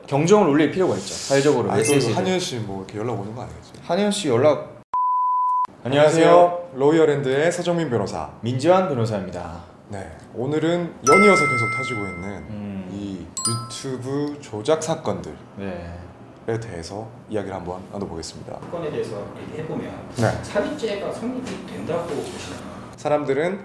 경종을 울릴 필요가 있죠. 사회적으로 메시지. 한현 씨 뭐 이렇게 연락 오는 거 아니겠지? 한현 씨 연락. 안녕하세요. 로이어랜드의 서정민 변호사 민지환 변호사입니다. 네, 오늘은 연이어서 계속 터지고 있는 이 유튜브 조작 사건들에 대해서 이야기를 한번 나눠보겠습니다. 사건에 대해서 얘기해보면 살인죄가 성립이 된다고 보시나요? 사람들은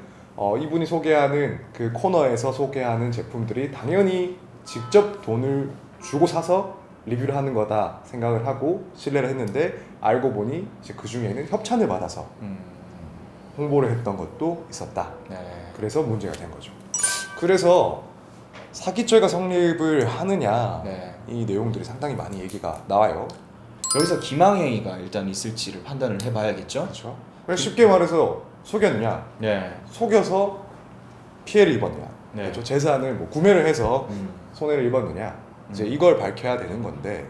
이분이 소개하는 그 코너에서 소개하는 제품들이 당연히 직접 돈을 주고 사서 리뷰를 하는 거다 생각을 하고 신뢰를 했는데, 알고 보니 이제 그 중에는 협찬을 받아서 홍보를 했던 것도 있었다. 그래서 문제가 된 거죠. 그래서 사기죄가 성립을 하느냐, 이 내용들이 상당히 많이 얘기가 나와요. 여기서 기망행위가 일단 있을지를 판단을 해봐야겠죠. 그렇죠. 쉽게 말해서 속였냐, 속여서 피해를 입었냐, 그렇죠? 재산을 뭐 구매를 해서 손해를 입었느냐, 이제 이걸 밝혀야 되는 건데,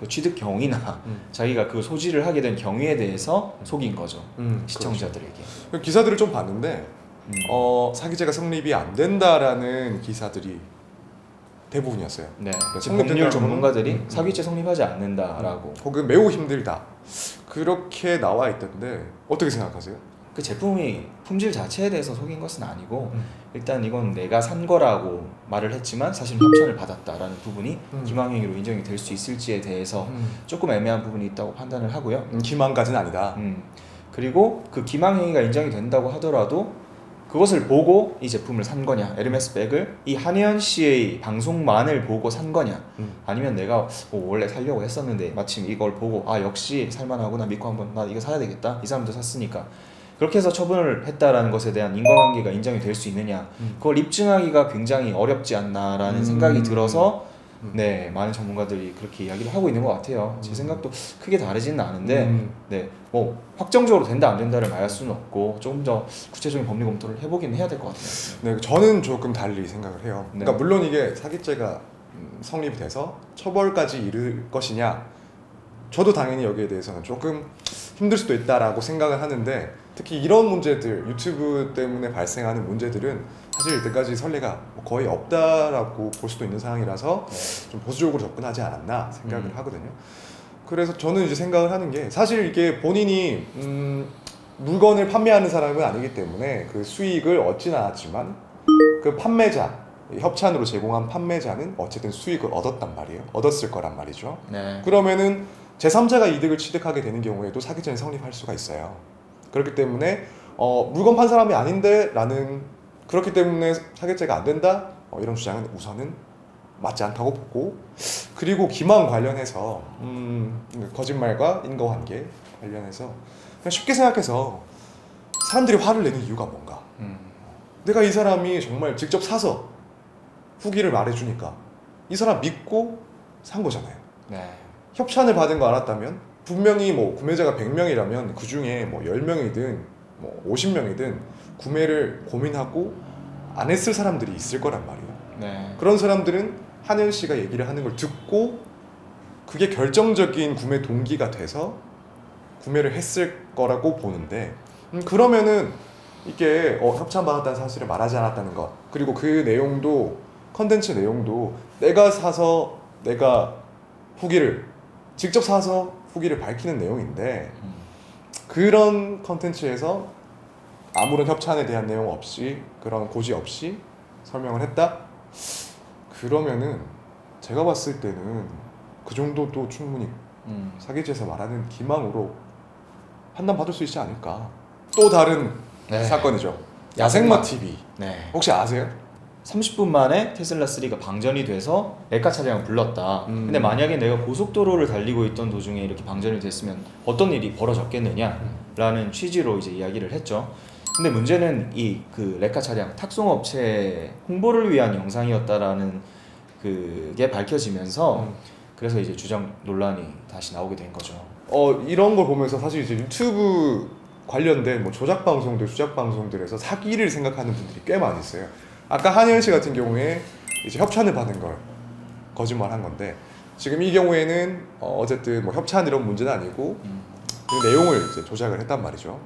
그 취득 경위나 자기가 그 소지를 하게 된 경위에 대해서 속인 거죠. 시청자들에게. 그렇죠. 기사들을 좀 봤는데 사기죄가 성립이 안 된다라는 기사들이 대부분이었어요. 법률 전문가들이 사기죄 성립하지 않는다라고, 혹은 매우 힘들다, 그렇게 나와 있던데 어떻게 생각하세요? 그 제품이 품질 자체에 대해서 속인 것은 아니고 일단 이건 내가 산 거라고 말을 했지만 사실 협찬을 받았다라는 부분이 기망행위로 인정이 될 수 있을지에 대해서 조금 애매한 부분이 있다고 판단을 하고요. 기망까지는 아니다. 그리고 그 기망행위가 인정이 된다고 하더라도 그것을 보고 이 제품을 산 거냐, 에르메스 백을 이 한혜연 씨의 방송만을 보고 산 거냐, 아니면 내가 원래 사려고 했었는데 마침 이걸 보고 역시 살만하구나 믿고 한번 나 이거 사야 되겠다, 이 사람도 샀으니까, 그렇게 해서 처분을 했다라는 것에 대한 인과관계가 인정이 될 수 있느냐, 그걸 입증하기가 굉장히 어렵지 않나라는 생각이 들어서 많은 전문가들이 그렇게 이야기를 하고 있는 것 같아요. 제 생각도 크게 다르지는 않은데 뭐 확정적으로 된다 안 된다를 말할 수는 없고 조금 더 구체적인 법리 검토를 해보긴 해야 될 것 같아요. 저는 조금 달리 생각을 해요. 그러니까 물론 이게 사기죄가 성립이 돼서 처벌까지 이를 것이냐, 저도 당연히 여기에 대해서는 조금 힘들 수도 있다라고 생각을 하는데, 특히 이런 문제들, 유튜브 때문에 발생하는 문제들은 사실 이때까지 선례가 거의 없다라고 볼 수도 있는 상황이라서 좀 보수적으로 접근하지 않았나 생각을 하거든요. 그래서 저는 이제 생각을 하는 게, 사실 이게 본인이 물건을 판매하는 사람은 아니기 때문에 그 수익을 얻지는 않았지만, 그 판매자, 협찬으로 제공한 판매자는 어쨌든 수익을 얻었단 말이에요. 얻었을 거란 말이죠. 그러면은 제3자가 이득을 취득하게 되는 경우에도 사기죄는 성립할 수가 있어요. 그렇기 때문에 물건 판 사람이 아닌데 라는, 그렇기 때문에 사기죄가 안 된다, 이런 주장은 우선은 맞지 않다고 보고, 그리고 기망 관련해서 거짓말과 인과관계 관련해서 그냥 쉽게 생각해서 사람들이 화를 내는 이유가 뭔가, 내가 이 사람이 정말 직접 사서 후기를 말해주니까 이 사람 믿고 산 거잖아요. 협찬을 받은 거 알았다면 분명히 뭐 구매자가 100명이라면 그 중에 뭐 10명이든 뭐 50명이든 구매를 고민하고 안 했을 사람들이 있을 거란 말이에요. 그런 사람들은 한현 씨가 얘기를 하는 걸 듣고 그게 결정적인 구매 동기가 돼서 구매를 했을 거라고 보는데, 그러면은 이게 협찬 받았다는 사실을 말하지 않았다는 것, 그리고 그 내용도, 컨텐츠 내용도 내가 사서 내가 후기를 직접 사서 후기를 밝히는 내용인데, 그런 컨텐츠에서 아무런 협찬에 대한 내용 없이, 그런 고지 없이 설명을 했다? 그러면은 제가 봤을 때는 그 정도도 충분히 사기죄에서 말하는 기망으로 판단받을 수 있지 않을까. 또 다른 사건이죠. 야생마 TV. 혹시 아세요? 30분 만에 테슬라 3가 방전이 돼서 레카 차량을 불렀다. 근데 만약에 내가 고속도로를 달리고 있던 도중에 이렇게 방전이 됐으면 어떤 일이 벌어졌겠느냐라는 취지로 이제 이야기를 했죠. 근데 문제는 이 그 레카 차량 탁송업체 홍보를 위한 영상이었다라는 그게 밝혀지면서 그래서 이제 주장 논란이 다시 나오게 된 거죠. 이런 걸 보면서 사실 이제 유튜브 관련된 뭐 조작 방송들, 주작 방송들에서 사기를 생각하는 분들이 꽤 많이 있어요. 아까 한혜연 씨 같은 경우에 이제 협찬을 받은 걸 거짓말한 건데, 지금 이 경우에는 어쨌든 뭐 협찬 이런 문제는 아니고 그 내용을 이제 조작을 했단 말이죠.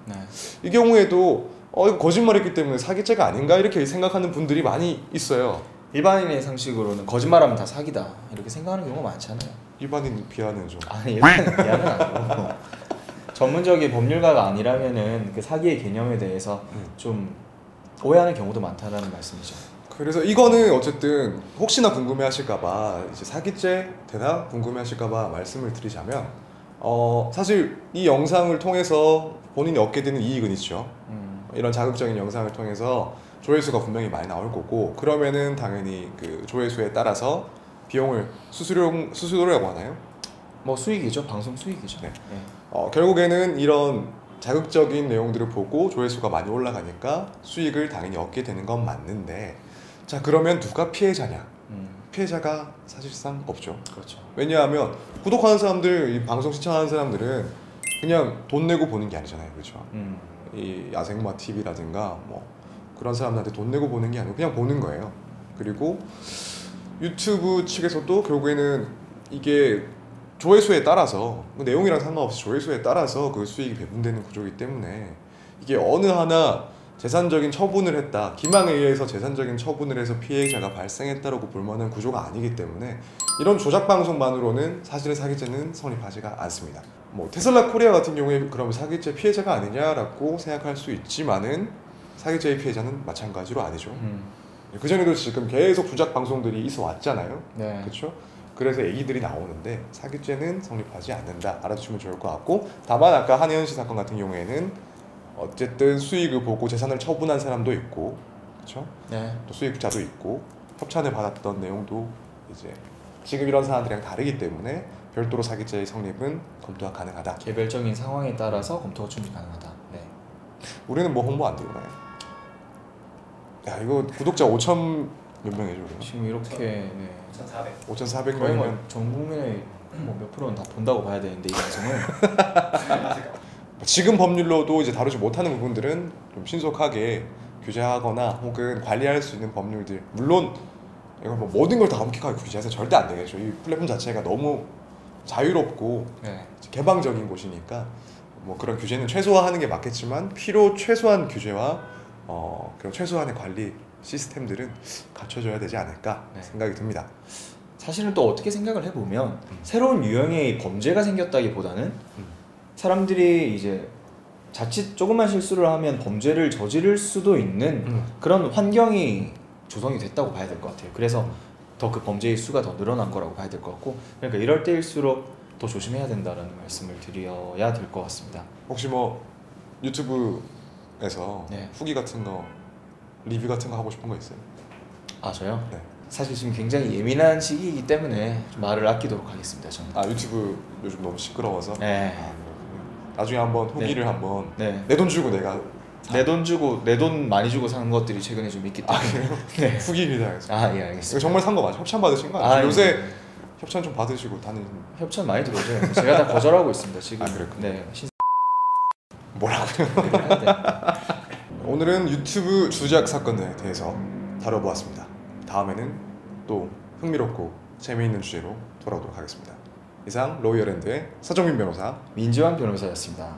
이 경우에도 이거 거짓말했기 때문에 사기죄가 아닌가 이렇게 생각하는 분들이 많이 있어요. 일반인의 상식으로는 거짓말하면 다 사기다 이렇게 생각하는 경우가 많잖아요. 일반인 비하는 좀. 아니 일반인 비하는 아니고 전문적인 법률가가 아니라면은 그 사기의 개념에 대해서 좀 오해하는 경우도 많다는 말씀이죠. 그래서 이거는 어쨌든 혹시나 궁금해하실까봐 이제 사기죄 되나 궁금해하실까봐 말씀을 드리자면 사실 이 영상을 통해서 본인이 얻게 되는 이익은 있죠. 이런 자극적인 영상을 통해서 조회수가 분명히 많이 나올 거고 그러면은 당연히 그 조회수에 따라서 비용을 수수료라고 하나요? 뭐 수익이죠. 방송 수익이죠. 네. 결국에는 이런 자극적인 내용들을 보고 조회수가 많이 올라가니까 수익을 당연히 얻게 되는 건 맞는데 자 그러면 누가 피해자냐? 피해자가 사실상 없죠. 그렇죠. 왜냐하면 구독하는 사람들, 이 방송 시청하는 사람들은 그냥 돈 내고 보는 게 아니잖아요, 그렇죠? 이 야생마 TV라든가 뭐 그런 사람들한테 돈 내고 보는 게 아니고 그냥 보는 거예요. 그리고 유튜브 측에서도 결국에는 이게 조회수에 따라서 내용이랑 상관없이 조회수에 따라서 그 수익이 배분되는 구조이기 때문에 이게 어느 하나 재산적인 처분을 했다, 기망에 의해서 재산적인 처분을 해서 피해자가 발생했다라고 볼 만한 구조가 아니기 때문에 이런 조작 방송만으로는 사실은 사기죄는 성립하지가 않습니다. 뭐 테슬라 코리아 같은 경우에 그러면 사기죄 피해자가 아니냐라고 생각할 수 있지만은 사기죄의 피해자는 마찬가지로 아니죠. 그전에도 지금 계속 조작 방송들이 있어 왔잖아요. 네. 그렇죠? 그래서 얘기들이 나오는데 사기죄는 성립하지 않는다. 알아두시면 좋을 것 같고 다만 아까 한혜연 씨 사건 같은 경우에는 어쨌든 수익을 보고 재산을 처분한 사람도 있고 그렇죠? 네. 또 수익자도 있고 협찬을 받았던 내용도 이제 지금 이런 사람들이랑 다르기 때문에 별도로 사기죄의 성립은 검토가 가능하다. 개별적인 상황에 따라서 검토가 충분히 가능하다. 네. 우리는 뭐 홍보 안 들어오나요? 야 이거 구독자 5천 몇 명이죠? 우리가? 지금 이렇게 네. 1,400. 5,400명이면 뭐전 국민의 뭐 몇 프로는 다 본다고 봐야 되는데 이 방송을 지금 법률로도 이제 다루지 못하는 부분들은 좀 신속하게 규제하거나 혹은 관리할 수 있는 법률들 물론 이걸 뭐 모든 걸 다 엄격하게 규제해서 절대 안 되겠죠. 이 플랫폼 자체가 너무 자유롭고 네. 개방적인 곳이니까 뭐 그런 규제는 최소화하는 게 맞겠지만 필요 최소한 규제와 그런 최소한의 관리 시스템들은 갖춰져야 되지 않을까 네. 생각이 듭니다. 사실은 또 어떻게 생각을 해보면 새로운 유형의 범죄가 생겼다기보다는 사람들이 이제 자칫 조그만 실수를 하면 범죄를 저지를 수도 있는 그런 환경이 조성이 됐다고 봐야 될 것 같아요. 그래서 더 그 범죄의 수가 더 늘어난 거라고 봐야 될 것 같고 그러니까 이럴 때일수록 더 조심해야 된다는 말씀을 드려야 될 것 같습니다. 혹시 뭐 유튜브에서 네. 후기 같은 거 리뷰 같은 거 하고 싶은 거 있어요? 아 저요? 네. 사실 지금 굉장히 예민한 시기이기 때문에 좀 말을 아끼도록 하겠습니다. 저는. 아 유튜브 요즘 너무 시끄러워서. 네. 아, 그렇군요. 나중에 한번 후기를 한번 네. 내 돈 주고 내가 내 돈 주고 내 돈 많이 주고 산 것들이 최근에 좀 있기 때문에. 그래요? 네. 후기 기다려서. 아 예 이거 알겠습니다. 정말 산 거 맞아? 협찬 받으신 거 아니에요? 아, 요새 예. 협찬 좀 받으시고 다니는. 협찬 많이 들어오죠. 제가 다 거절하고 있습니다 지금. 아, 그랬군요. 네. 뭐라고요? 해야 돼. 오늘은 유튜브 주작 사건에 대해서 다뤄보았습니다. 다음에는 또 흥미롭고 재미있는 주제로 돌아오도록 하겠습니다. 이상 로이어랜드의 서정민 변호사 민지환 변호사였습니다.